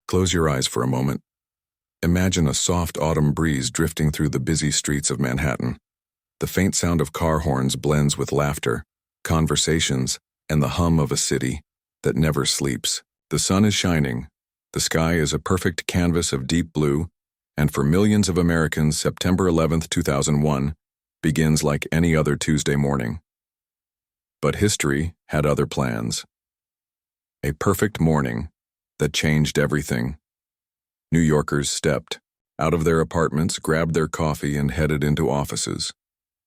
Close your eyes for a moment. Imagine a soft autumn breeze drifting through the busy streets of Manhattan. The faint sound of car horns blends with laughter, conversations, and the hum of a city that never sleeps. The sun is shining. The sky is a perfect canvas of deep blue, and for millions of Americans, September 11th, 2001 begins like any other Tuesday morning. But history had other plans. A perfect morning that changed everything. New Yorkers stepped out of their apartments, grabbed their coffee, and headed into offices.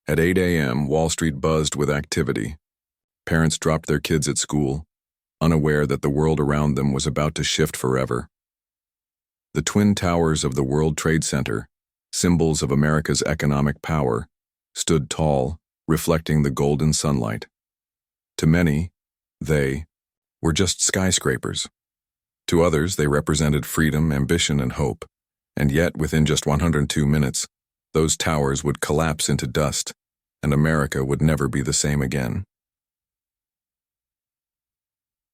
At 8 a.m., Wall Street buzzed with activity. Parents dropped their kids at school, unaware that the world around them was about to shift forever. The twin towers of the World Trade Center, symbols of America's economic power, stood tall, reflecting the golden sunlight. To many, they were just skyscrapers. To others, they represented freedom, ambition, and hope. And yet, within just 102 minutes, those towers would collapse into dust, and America would never be the same again.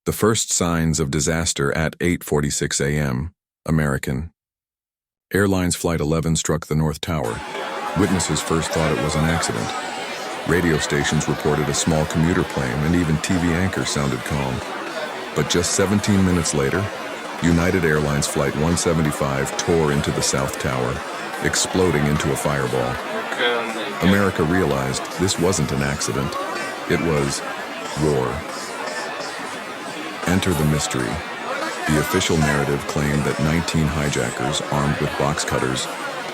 The first signs of disaster at 8:46 a.m., American Airlines Flight 11 struck the North Tower. Witnesses first thought it was an accident. Radio stations reported a small commuter plane, and even TV anchors sounded calm. But just 17 minutes later, United Airlines Flight 175 tore into the South Tower, exploding into a fireball. America realized this wasn't an accident. It was war. Enter the mystery. The official narrative claimed that 19 hijackers, armed with box cutters,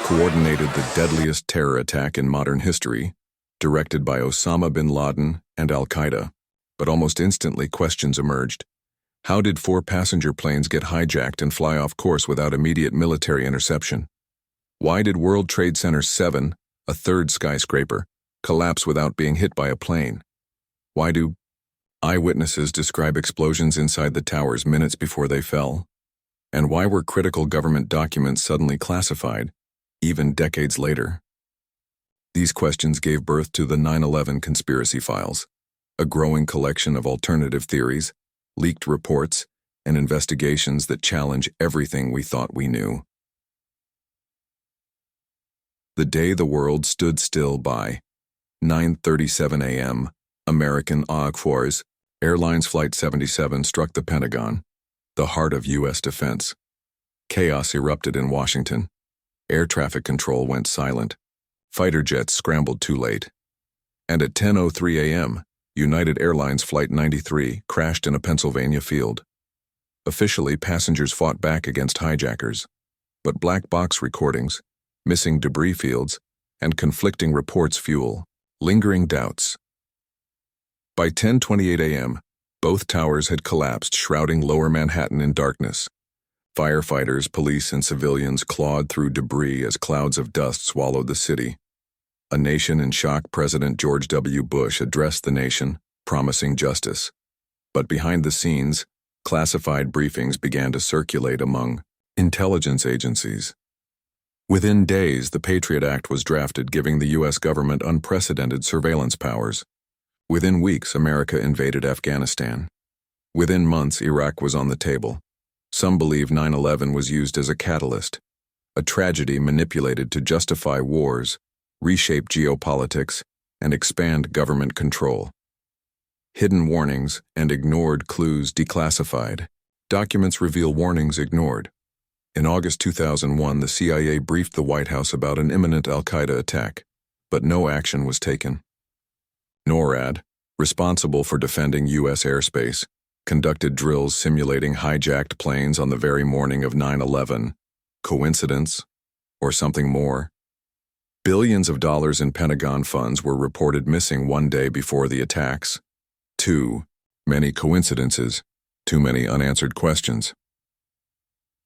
coordinated the deadliest terror attack in modern history, directed by Osama bin Laden and Al-Qaeda. But almost instantly, questions emerged. How did 4 passenger planes get hijacked and fly off course without immediate military interception? Why did World Trade Center 7, a third skyscraper, collapse without being hit by a plane? Why do eyewitnesses describe explosions inside the towers minutes before they fell? And why were critical government documents suddenly classified, even decades later? These questions gave birth to the 9/11 conspiracy files, a growing collection of alternative theories, leaked reports, and investigations that challenge everything we thought we knew. The day the world stood still by 9:37 a.m., American Airlines Flight 77 struck the Pentagon, the heart of U.S. defense. Chaos erupted in Washington. Air traffic control went silent. Fighter jets scrambled too late. And at 10:03 a.m., United Airlines Flight 93 crashed in a Pennsylvania field. Officially, passengers fought back against hijackers, but black box recordings, missing debris fields, and conflicting reports fuel lingering doubts. By 10:28 a.m., both towers had collapsed, shrouding lower Manhattan in darkness. Firefighters, police, and civilians clawed through debris as clouds of dust swallowed the city. A nation in shock, President George W. Bush addressed the nation, promising justice. But behind the scenes, classified briefings began to circulate among intelligence agencies. Within days, the Patriot Act was drafted, giving the U.S. government unprecedented surveillance powers. Within weeks, America invaded Afghanistan. Within months, Iraq was on the table. Some believe 9/11 was used as a catalyst, a tragedy manipulated to justify wars, reshape geopolitics, and expand government control. Hidden warnings and ignored clues declassified. Documents reveal warnings ignored. In August 2001, the CIA briefed the White House about an imminent Al-Qaeda attack, but no action was taken. NORAD, responsible for defending U.S. airspace, conducted drills simulating hijacked planes on the very morning of 9/11. Coincidence? Or something more? Billions of dollars in Pentagon funds were reported missing one day before the attacks. Too many coincidences, too many unanswered questions.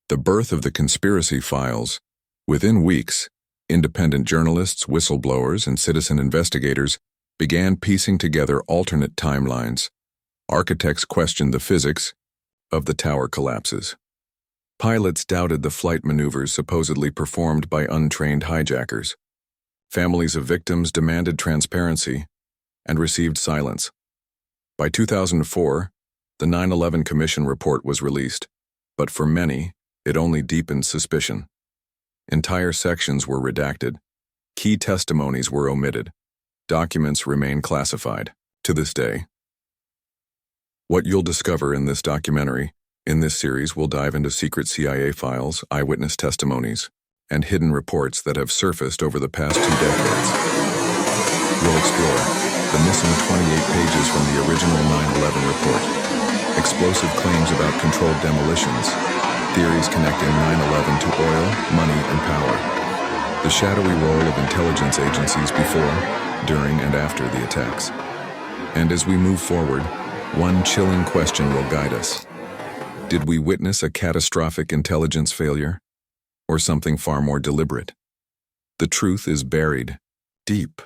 The birth of the conspiracy files. Within weeks, independent journalists, whistleblowers, and citizen investigators began piecing together alternate timelines. Architects questioned the physics of the tower collapses. Pilots doubted the flight maneuvers supposedly performed by untrained hijackers. Families of victims demanded transparency and received silence. By 2004, the 9/11 Commission report was released, but for many, It only deepened suspicion. Entire sections were redacted. Key testimonies were omitted. Documents remain classified, to this day. What you'll discover in this documentary, in this series, we'll dive into secret CIA files, eyewitness testimonies, and hidden reports that have surfaced over the past 2 decades. We'll explore the missing 28 pages from the original 9/11 report, explosive claims about controlled demolitions, theories connecting 9/11 to oil, money, and power, the shadowy role of intelligence agencies before, during, and after the attacks. And as we move forward, one chilling question will guide us. Did we witness a catastrophic intelligence failure, or something far more deliberate? The truth is buried deep.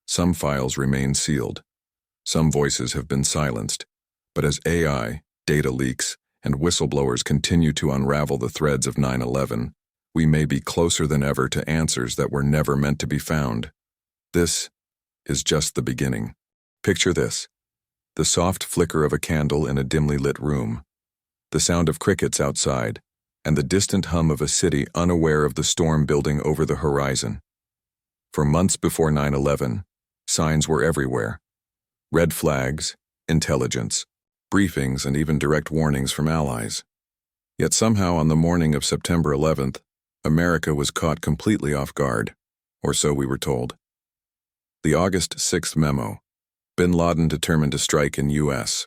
Some files remain sealed. Some voices have been silenced. But as AI, data leaks, and whistleblowers continue to unravel the threads of 9/11, we may be closer than ever to answers that were never meant to be found. This is just the beginning. Picture this: the soft flicker of a candle in a dimly lit room, the sound of crickets outside, and the distant hum of a city unaware of the storm building over the horizon. For months before 9/11, signs were everywhere. Red flags, intelligence, briefings, and even direct warnings from allies. Yet somehow on the morning of September 11th, America was caught completely off guard, or so we were told. The August 6th memo: Bin Laden determined to strike in U.S.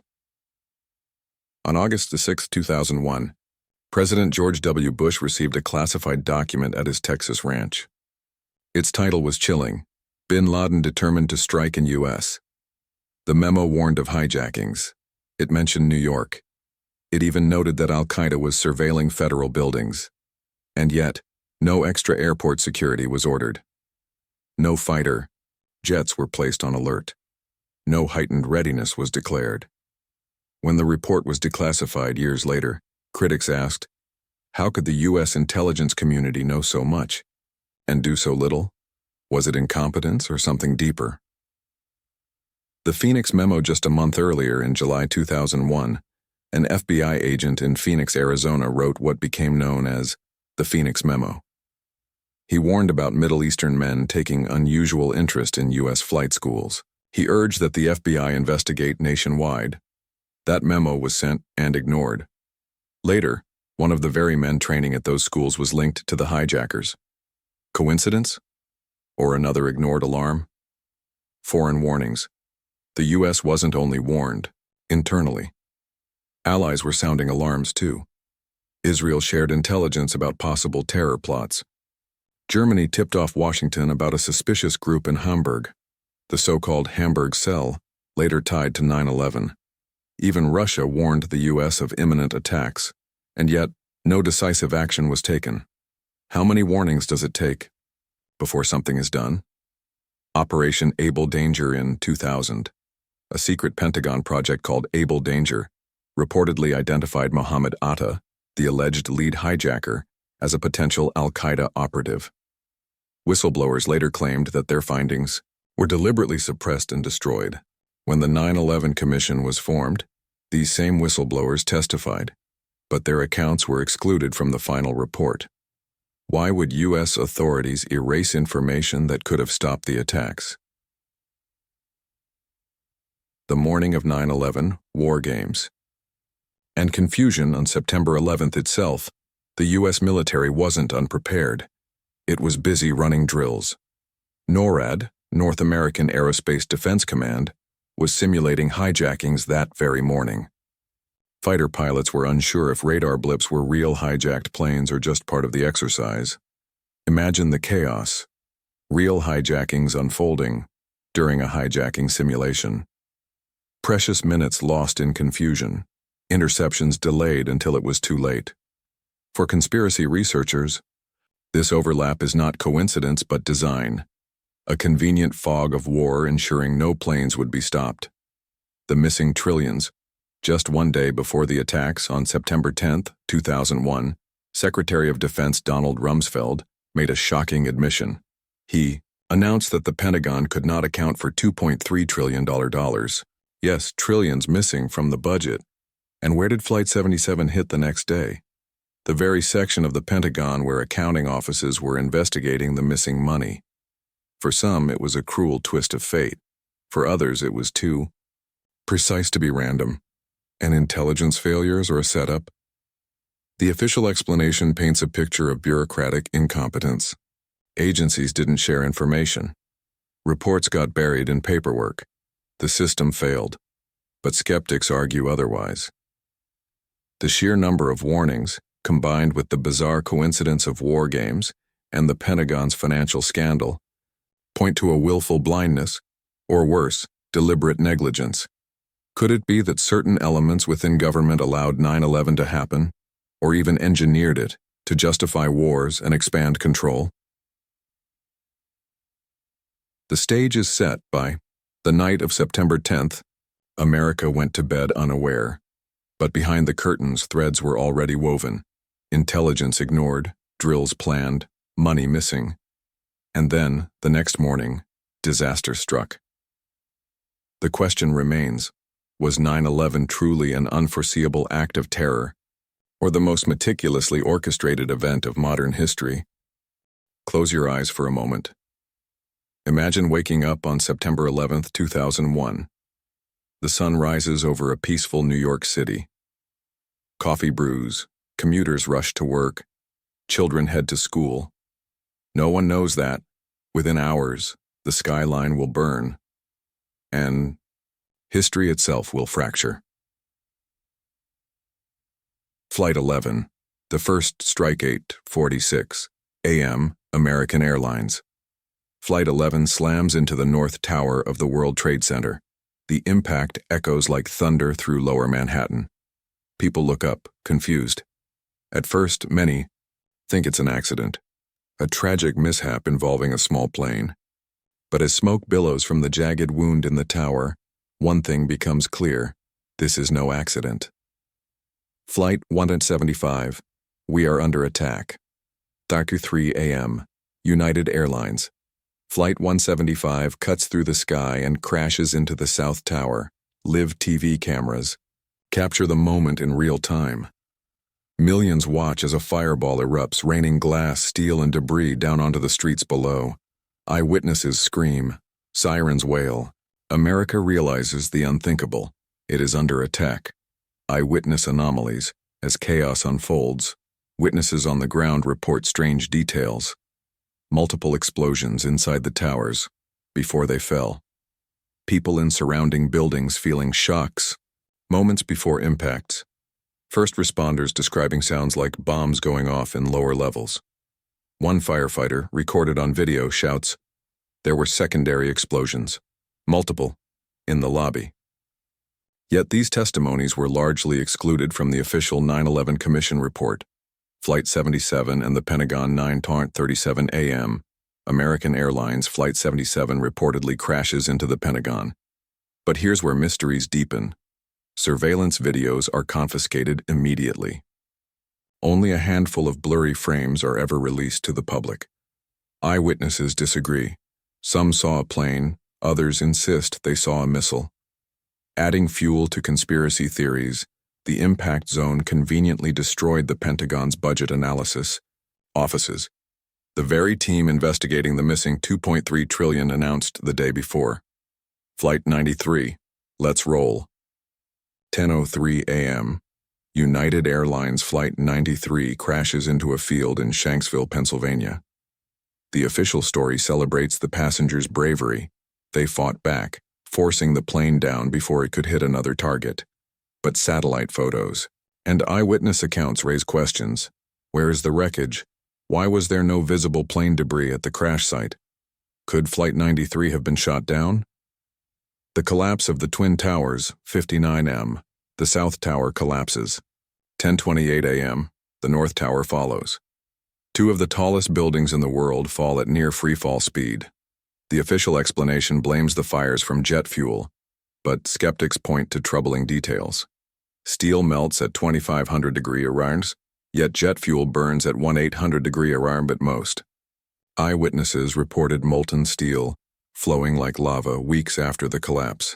On August 6, 2001, President George W. Bush received a classified document at his Texas ranch. Its title was chilling: Bin Laden determined to strike in U.S. The memo warned of hijackings. It mentioned New York. It even noted that Al-Qaeda was surveilling federal buildings. And yet, no extra airport security was ordered. No fighter jets were placed on alert. No heightened readiness was declared. When the report was declassified years later, critics asked, how could the U.S. intelligence community know so much and do so little? Was it incompetence or something deeper? The Phoenix memo just a month earlier, in July 2001, an FBI agent in Phoenix, Arizona wrote what became known as the Phoenix memo. He warned about Middle Eastern men taking unusual interest in U.S. flight schools. He urged that the FBI investigate nationwide. That memo was sent and ignored. Later, one of the very men training at those schools was linked to the hijackers. Coincidence? Or another ignored alarm? Foreign warnings. The U.S. wasn't only warned, internally. Allies were sounding alarms too. Israel shared intelligence about possible terror plots. Germany tipped off Washington about a suspicious group in Hamburg, the so-called Hamburg Cell, later tied to 9/11. Even Russia warned the U.S. of imminent attacks, and yet no decisive action was taken. How many warnings does it take before something is done? Operation Able Danger in 2000. A secret Pentagon project called Able Danger reportedly identified Mohammed Atta, the alleged lead hijacker, as a potential Al-Qaeda operative. Whistleblowers later claimed that their findings were deliberately suppressed and destroyed. When the 9/11 Commission was formed, these same whistleblowers testified, but their accounts were excluded from the final report. Why would U.S. authorities erase information that could have stopped the attacks? The morning of 9/11, war games. And confusion on September 11th itself. The U.S. military wasn't unprepared. It was busy running drills. NORAD, North American Aerospace Defense Command, was simulating hijackings that very morning. Fighter pilots were unsure if radar blips were real hijacked planes or just part of the exercise. Imagine the chaos. Real hijackings unfolding during a hijacking simulation. Precious minutes lost in confusion. Interceptions delayed until it was too late. For conspiracy researchers, this overlap is not coincidence but design. A convenient fog of war ensuring no planes would be stopped. The missing trillions. Just one day before the attacks on September 10, 2001, Secretary of Defense Donald Rumsfeld made a shocking admission. He announced that the Pentagon could not account for $2.3 trillion. Yes, trillions missing from the budget. And where did Flight 77 hit the next day? the very section of the Pentagon where accounting offices were investigating the missing money. For some, it was a cruel twist of fate. For others, it was too precise to be random. An intelligence failures or a setup? The official explanation paints a picture of bureaucratic incompetence. Agencies didn't share information. Reports got buried in paperwork. The system failed. But skeptics argue otherwise. The sheer number of warnings, combined with the bizarre coincidence of war games and the Pentagon's financial scandal, point to a willful blindness, or worse, deliberate negligence. Could it be that certain elements within government allowed 9/11 to happen, or even engineered it to justify wars and expand control? The stage is set by the night of September 10th. America went to bed unaware. But behind the curtains, threads were already woven. Intelligence ignored, drills planned, money missing. And then, the next morning, disaster struck. The question remains, was 9/11 truly an unforeseeable act of terror, or the most meticulously orchestrated event of modern history? Close your eyes for a moment. Imagine waking up on September 11th, 2001. The sun rises over a peaceful New York City. Coffee brews, commuters rush to work, children head to school. No one knows that, within hours, the skyline will burn, and history itself will fracture. Flight 11, the first strike 8:46 a.m., American Airlines. Flight 11 slams into the North Tower of the World Trade Center. The impact echoes like thunder through lower Manhattan. People look up, confused. At first, many think it's an accident, a tragic mishap involving a small plane. But as smoke billows from the jagged wound in the tower, one thing becomes clear: this is no accident. Flight 175, we are under attack. 3 a.m., United Airlines. Flight 175 cuts through the sky and crashes into the South Tower. Live TV cameras capture the moment in real time. Millions watch as a fireball erupts, raining glass, steel, and debris down onto the streets below. Eyewitnesses scream. Sirens wail. America realizes the unthinkable. It is under attack. Eyewitness anomalies. As chaos unfolds, witnesses on the ground report strange details. Multiple explosions inside the towers before they fell. People in surrounding buildings feeling shocks moments before impacts. First responders describing sounds like bombs going off in lower levels. One firefighter, recorded on video, shouts, "There were secondary explosions, multiple, in the lobby." Yet these testimonies were largely excluded from the official 9/11 Commission report. Flight 77 and the Pentagon 9:37 a.m. American Airlines Flight 77 reportedly crashes into the Pentagon. But here's where mysteries deepen. Surveillance videos are confiscated immediately. Only a handful of blurry frames are ever released to the public. Eyewitnesses disagree. Some saw a plane, others insist they saw a missile. Adding fuel to conspiracy theories, the impact zone conveniently destroyed the Pentagon's budget analysis offices. The very team investigating the missing $2.3 trillion announced the day before. Flight 93, let's roll. 10:03 a.m. United Airlines Flight 93 crashes into a field in Shanksville, Pennsylvania. The official story celebrates the passengers' bravery. They fought back, forcing the plane down before it could hit another target. But satellite photos and eyewitness accounts raise questions. Where is the wreckage? Why was there no visible plane debris at the crash site? Could Flight 93 have been shot down? The collapse of the Twin Towers, 59 m. The South Tower collapses. 10:28 a.m. The North Tower follows. Two of the tallest buildings in the world fall at near freefall speed. The official explanation blames the fires from jet fuel, but skeptics point to troubling details. Steel melts at 2,500 degrees Celsius, yet jet fuel burns at 1,800 degrees Celsius at most. Eyewitnesses reported molten steel flowing like lava weeks after the collapse.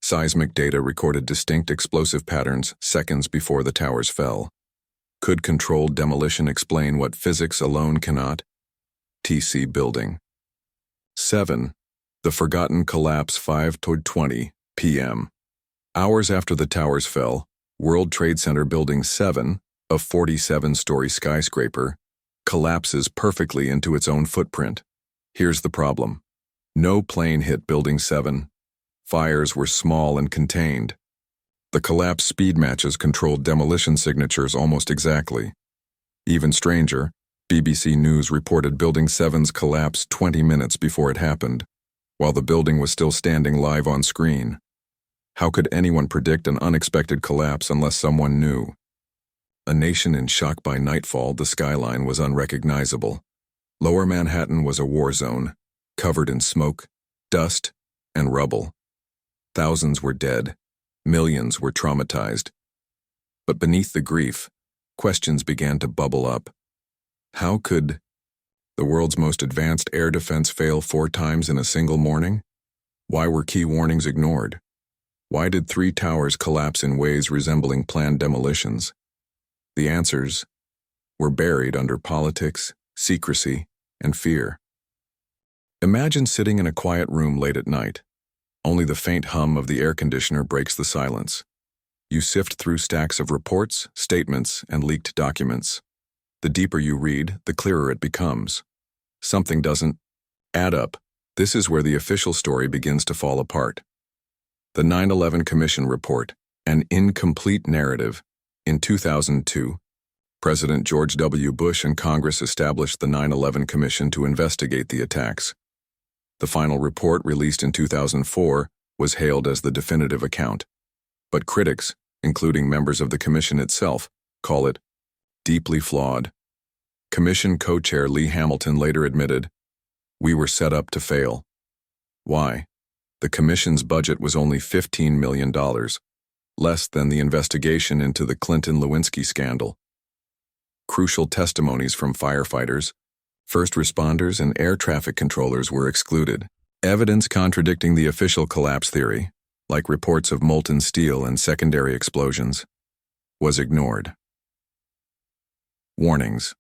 Seismic data recorded distinct explosive patterns seconds before the towers fell. Could controlled demolition explain what physics alone cannot? TC Building. 7. The Forgotten Collapse 5:20 p.m. Hours after the towers fell, World Trade Center Building 7, a 47-story skyscraper, collapses perfectly into its own footprint. Here's the problem. No plane hit Building 7. Fires were small and contained. The collapse speed matches controlled demolition signatures almost exactly. Even stranger, BBC News reported Building 7's collapse 20 minutes before it happened, while the building was still standing live on screen. How could anyone predict an unexpected collapse unless someone knew? A nation in shock. By nightfall, the skyline was unrecognizable. Lower Manhattan was a war zone, covered in smoke, dust, and rubble. Thousands were dead. Millions were traumatized. But beneath the grief, questions began to bubble up. How could the world's most advanced air defense fail 4 times in a single morning? Why were key warnings ignored? Why did 3 towers collapse in ways resembling planned demolitions? The answers were buried under politics, secrecy, and fear. Imagine sitting in a quiet room late at night. Only the faint hum of the air conditioner breaks the silence. You sift through stacks of reports, statements, and leaked documents. The deeper you read, the clearer it becomes. Something doesn't add up. This is where the official story begins to fall apart. The 9/11 Commission Report, an incomplete narrative. In 2002, President George W. Bush and Congress established the 9/11 Commission to investigate the attacks. The final report, released in 2004, was hailed as the definitive account. But critics, including members of the commission itself, call it deeply flawed. Commission co-chair Lee Hamilton later admitted, "We were set up to fail." Why? The commission's budget was only $15 million, less than the investigation into the Clinton-Lewinsky scandal. Crucial testimonies from firefighters, first responders, and air traffic controllers were excluded. Evidence contradicting the official collapse theory, like reports of molten steel and secondary explosions, was ignored. Warnings.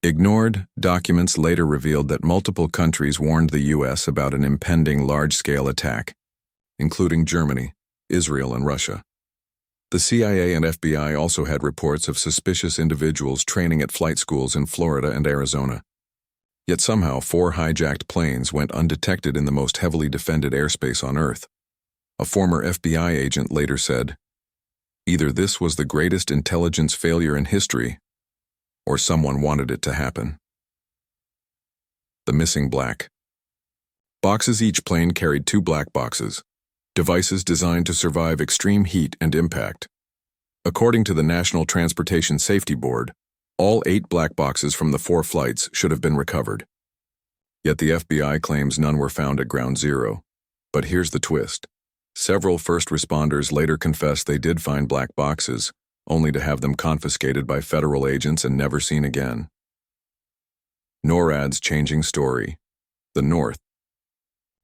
Ignored. Documents later revealed that multiple countries warned the U.S. about an impending large-scale attack, including Germany, Israel, and Russia. The CIA and FBI also had reports of suspicious individuals training at flight schools in Florida and Arizona. Yet somehow 4 hijacked planes went undetected in the most heavily defended airspace on Earth. A former FBI agent later said, "Either this was the greatest intelligence failure in history, or someone wanted it to happen." The missing black boxes. Each plane carried 2 black boxes, devices designed to survive extreme heat and impact. According to the National Transportation Safety Board, all 8 black boxes from the 4 flights should have been recovered. Yet the FBI claims none were found at Ground Zero. But here's the twist. Several first responders later confessed they did find black boxes, only to have them confiscated by federal agents and never seen again. NORAD's changing story. The North.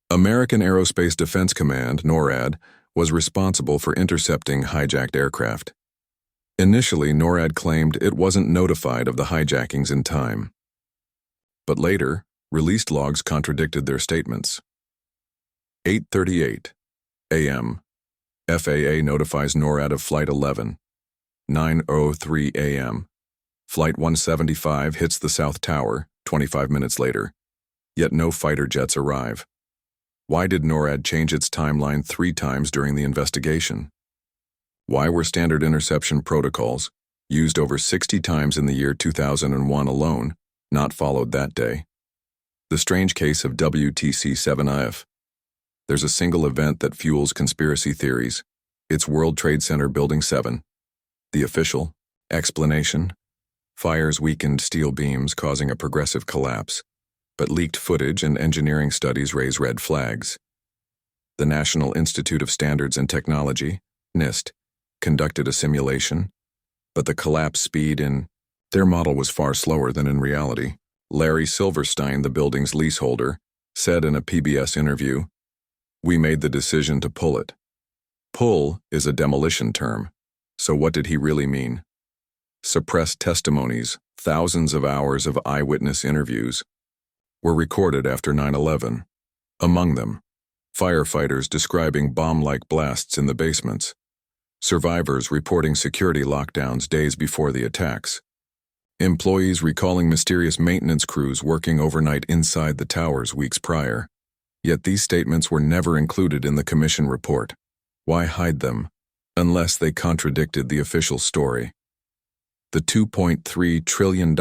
American Aerospace Defense Command, NORAD, was responsible for intercepting hijacked aircraft. Initially, NORAD claimed it wasn't notified of the hijackings in time. But later, released logs contradicted their statements. 8:38 a.m. FAA notifies NORAD of Flight 11. 9:03 a.m. Flight 175 hits the South Tower 25 minutes later, yet no fighter jets arrive. Why did NORAD change its timeline 3 times during the investigation? Why were standard interception protocols, used over 60 times in the year 2001 alone, not followed that day? The strange case of WTC-7IF. There's a single event that fuels conspiracy theories. It's World Trade Center Building 7. The official explanation? Fires weakened steel beams causing a progressive collapse, but leaked footage and engineering studies raise red flags. The National Institute of Standards and Technology, NIST, conducted a simulation, but the collapse speed in their model was far slower than in reality. Larry Silverstein, the building's leaseholder, said in a PBS interview, "We made the decision to pull it." Pull is a demolition term, so what did he really mean? suppressed testimonies, thousands of hours of eyewitness interviews, were recorded after 9/11. Among them, firefighters describing bomb-like blasts in the basements, survivors reporting security lockdowns days before the attacks, employees recalling mysterious maintenance crews working overnight inside the towers weeks prior. Yet these statements were never included in the commission report. Why hide them, unless they contradicted the official story? The $2.3 trillion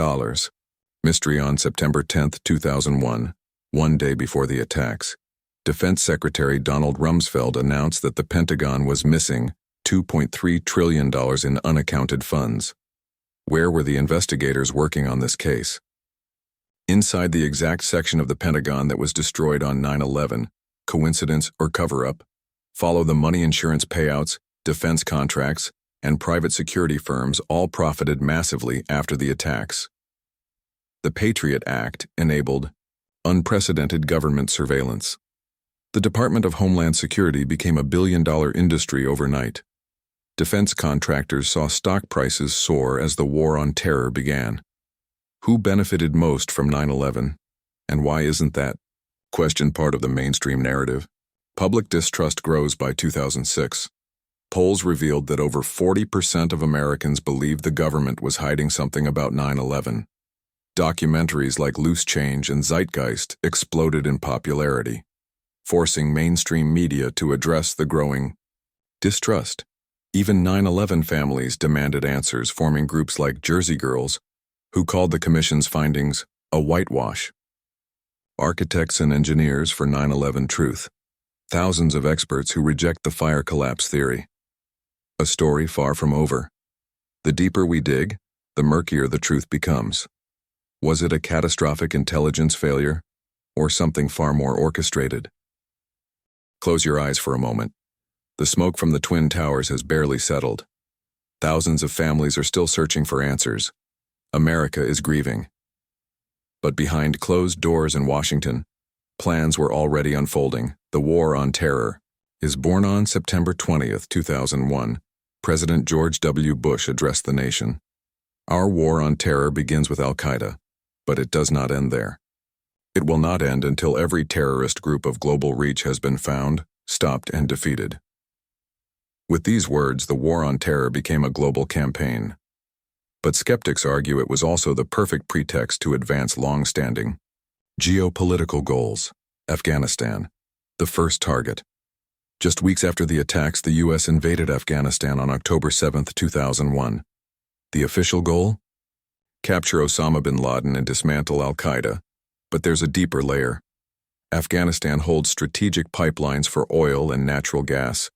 mystery. On September 10, 2001, one day before the attacks, Defense Secretary Donald Rumsfeld announced that the Pentagon was missing $2.3 trillion in unaccounted funds. Where were the investigators working on this case? Inside the exact section of the Pentagon that was destroyed on 9/11, coincidence or cover-up? Follow the money. Insurance payouts, defense contracts, and private security firms all profited massively after the attacks. The Patriot Act enabled unprecedented government surveillance. The Department of Homeland Security became a billion-dollar industry overnight. Defense contractors saw stock prices soar as the war on terror began. Who benefited most from 9/11, and why isn't that question part of the mainstream narrative? Public distrust grows. By 2006, polls revealed that over 40% of Americans believed the government was hiding something about 9/11. Documentaries like Loose Change and Zeitgeist exploded in popularity, forcing mainstream media to address the growing distrust. Even 9/11 families demanded answers, forming groups like Jersey Girls, who called the commission's findings a whitewash. Architects and engineers for 9/11 truth. Thousands of experts who reject the fire collapse theory. A story far from over. The deeper we dig, the murkier the truth becomes. Was it a catastrophic intelligence failure, or something far more orchestrated? Close your eyes for a moment. The smoke from the Twin Towers has barely settled. Thousands of families are still searching for answers. America is grieving. But behind closed doors in Washington, plans were already unfolding. The war on terror is born. On September 20, 2001, President George W. Bush addressed the nation. Our war on terror begins with Al-Qaeda, but it does not end there. It will not end until every terrorist group of global reach has been found, stopped, and defeated. With these words, the war on terror became a global campaign. But skeptics argue it was also the perfect pretext to advance long-standing geopolitical goals. Afghanistan, the first target. Just weeks after the attacks, the U.S. invaded Afghanistan on October 7, 2001. The official goal? Capture Osama bin Laden and dismantle Al-Qaeda. But there's a deeper layer. Afghanistan holds strategic pipelines for oil and natural gas.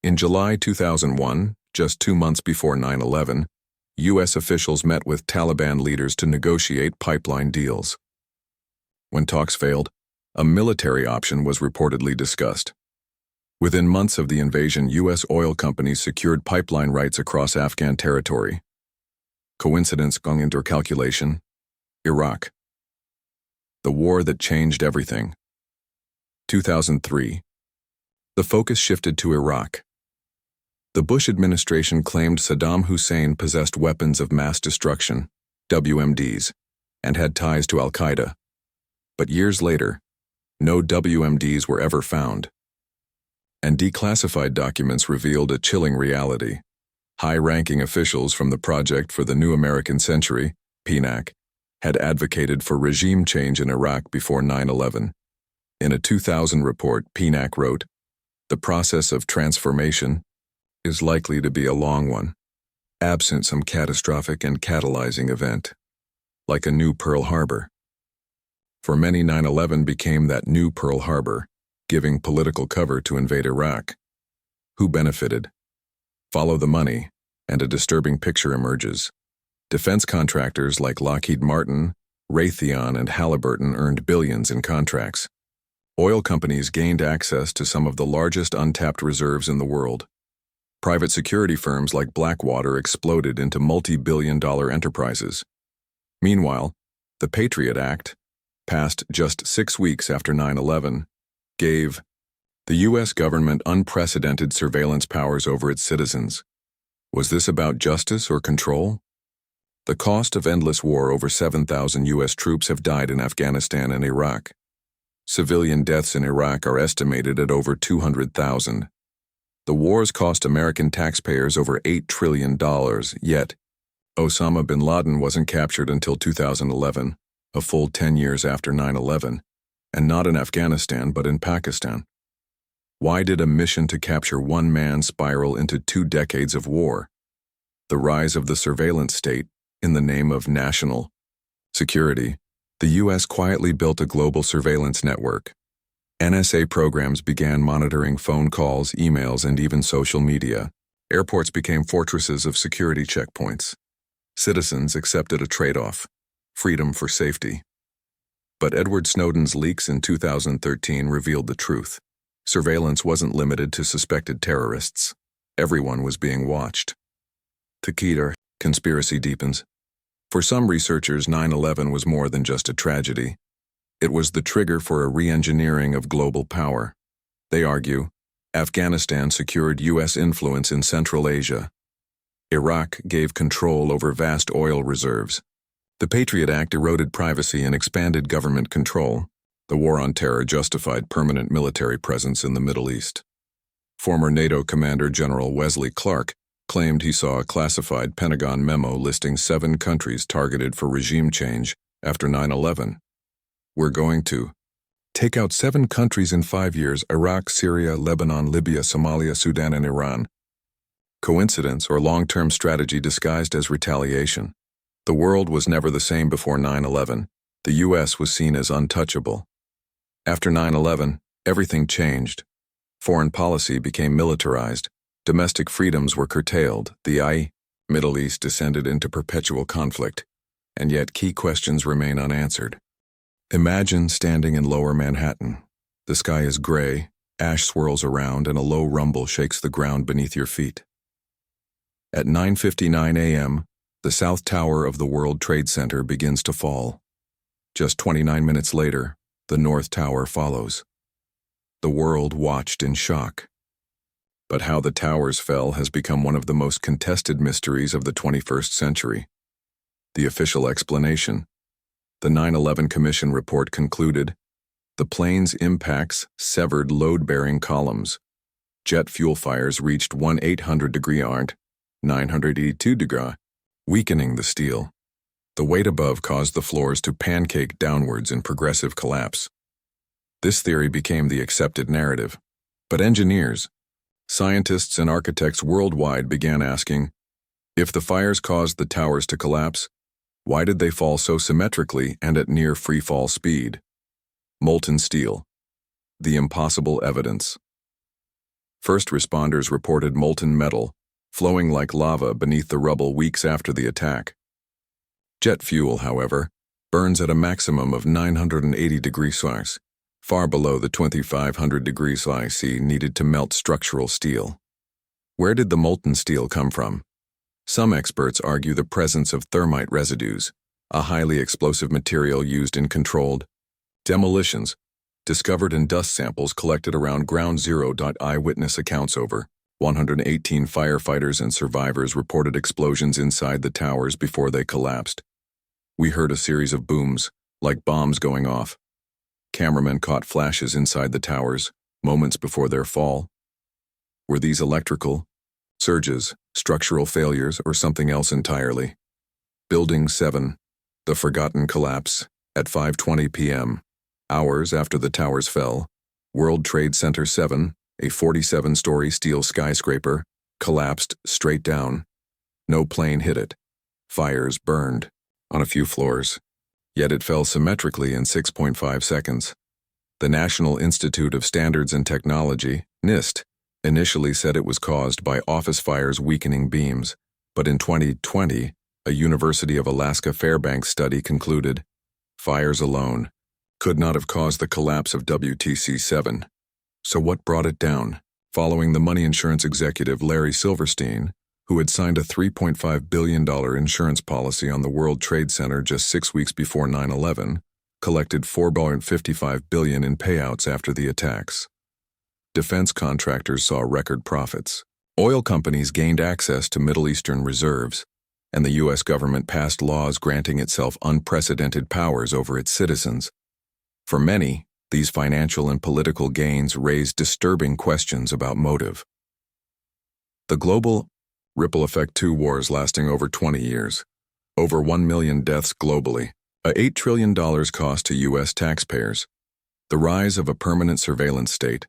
In July 2001, just 2 months before 9/11, U.S. officials met with Taliban leaders to negotiate pipeline deals. When talks failed, a military option was reportedly discussed. Within months of the invasion, U.S. oil companies secured pipeline rights across Afghan territory. Coincidence or calculation? Iraq. The war that changed everything. 2003. The focus shifted to Iraq. The Bush administration claimed Saddam Hussein possessed weapons of mass destruction, WMDs, and had ties to Al-Qaeda. But years later, no WMDs were ever found. And declassified documents revealed a chilling reality. High-ranking officials from the Project for the New American Century, PNAC, had advocated for regime change in Iraq before 9/11. In a 2000 report, PNAC wrote, "The process of transformation is likely to be a long one, absent some catastrophic and catalyzing event, like a new Pearl Harbor." For many, 9/11 became that new Pearl Harbor, giving political cover to invade Iraq. Who benefited? Follow the money, and a disturbing picture emerges. Defense contractors like Lockheed Martin, Raytheon, and Halliburton earned billions in contracts. Oil companies gained access to some of the largest untapped reserves in the world. Private security firms like Blackwater exploded into multi-billion-dollar enterprises. Meanwhile, the Patriot Act, passed just 6 weeks after 9/11, gave the U.S. government unprecedented surveillance powers over its citizens. Was this about justice or control? The cost of endless war. Over 7,000 U.S. troops have died in Afghanistan and Iraq. Civilian deaths in Iraq are estimated at over 200,000. The wars cost American taxpayers over $8 trillion, yet Osama bin Laden wasn't captured until 2011, a full 10 years after 9/11, and not in Afghanistan but in Pakistan. Why did a mission to capture one man spiral into 2 decades of war? The rise of the surveillance state in the name of national security. The U.S. quietly built a global surveillance network. NSA programs began monitoring phone calls, emails, and even social media. Airports became fortresses of security checkpoints. Citizens accepted a trade-off: freedom for safety. But Edward Snowden's leaks in 2013 revealed the truth. Surveillance wasn't limited to suspected terrorists. Everyone was being watched. Takeda conspiracy deepens. For some researchers, 9/11 was more than just a tragedy. It was the trigger for a re-engineering of global power. They argue, Afghanistan secured U.S. influence in Central Asia. Iraq gave control over vast oil reserves. The Patriot Act eroded privacy and expanded government control. The war on terror justified permanent military presence in the Middle East. Former NATO Commander General Wesley Clark claimed he saw a classified Pentagon memo listing 7 countries targeted for regime change after 9/11. We're going to take out 7 countries in 5 years: Iraq, Syria, Lebanon, Libya, Somalia, Sudan, and Iran. Coincidence or long-term strategy disguised as retaliation? The world was never the same before 9/11. The U.S. was seen as untouchable. After 9/11, everything changed. Foreign policy became militarized. Domestic freedoms were curtailed. The Middle East descended into perpetual conflict. And yet key questions remain unanswered. Imagine standing in lower Manhattan. The sky is gray, ash swirls around, and a low rumble shakes the ground beneath your feet. At 9:59 a.m., the South Tower of the World Trade Center begins to fall. Just 29 minutes later, the North Tower follows. The world watched in shock. But how the towers fell has become one of the most contested mysteries of the 21st century. The official explanation: the 9/11 Commission report concluded, the plane's impacts severed load-bearing columns. Jet fuel fires reached 1,800-degree arc, 982-degree, weakening the steel. The weight above caused the floors to pancake downwards in progressive collapse. This theory became the accepted narrative. But engineers, scientists, and architects worldwide began asking, if the fires caused the towers to collapse, why did they fall so symmetrically and at near free-fall speed? Molten steel. The impossible evidence. First responders reported molten metal, flowing like lava beneath the rubble weeks after the attack. Jet fuel, however, burns at a maximum of 980 degrees Celsius, far below the 2,500 degrees Celsius needed to melt structural steel. Where did the molten steel come from? Some experts argue the presence of thermite residues, a highly explosive material used in controlled demolitions, discovered in dust samples collected around Ground Zero. Eyewitness accounts: over 118 firefighters and survivors reported explosions inside the towers before they collapsed. We heard a series of booms, like bombs going off. Cameramen caught flashes inside the towers, moments before their fall. Were these electrical surges, structural failures, or something else entirely? Building 7, the forgotten collapse. At 5:20 p.m., hours after the towers fell, World Trade Center 7, a 47-story steel skyscraper, collapsed straight down. No plane hit it. Fires burned on a few floors, yet it fell symmetrically in 6.5 seconds. The National Institute of Standards and Technology, NIST, initially said it was caused by office fires weakening beams, but in 2020, a University of Alaska Fairbanks study concluded fires alone could not have caused the collapse of WTC-7. So what brought it down? Following the money insurance executive Larry Silverstein, who had signed a $3.5 billion insurance policy on the World Trade Center just 6 weeks before 9/11, collected $4.55 billion in payouts after the attacks. Defense contractors saw record profits. Oil companies gained access to Middle Eastern reserves, and the U.S. government passed laws granting itself unprecedented powers over its citizens. For many, these financial and political gains raised disturbing questions about motive. The global ripple effect: 2 wars lasting over 20 years, over 1 million deaths globally, a $8 trillion cost to U.S. taxpayers, the rise of a permanent surveillance state.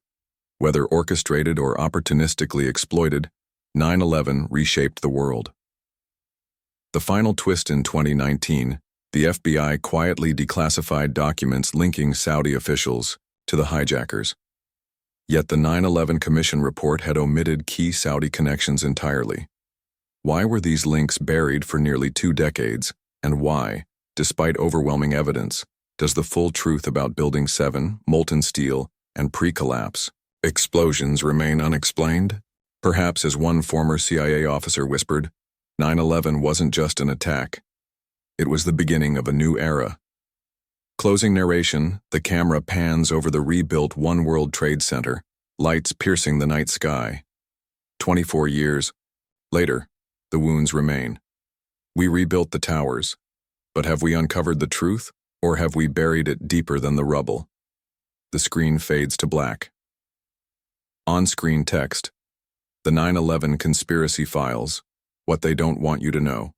Whether orchestrated or opportunistically exploited, 9/11 reshaped the world. The final twist: in 2019, the FBI quietly declassified documents linking Saudi officials to the hijackers. Yet the 9/11 Commission report had omitted key Saudi connections entirely. Why were these links buried for nearly 2 decades, and why, despite overwhelming evidence, does the full truth about Building 7, molten steel, and pre-collapse explosions remain unexplained? Perhaps, as one former CIA officer whispered, 9/11 wasn't just an attack. It was the beginning of a new era. Closing narration: the camera pans over the rebuilt One World Trade Center, lights piercing the night sky. 24 years later, the wounds remain. We rebuilt the towers, but have we uncovered the truth, or have we buried it deeper than the rubble? The screen fades to black. On-screen text: the 9/11 Conspiracy Files, what they don't want you to know.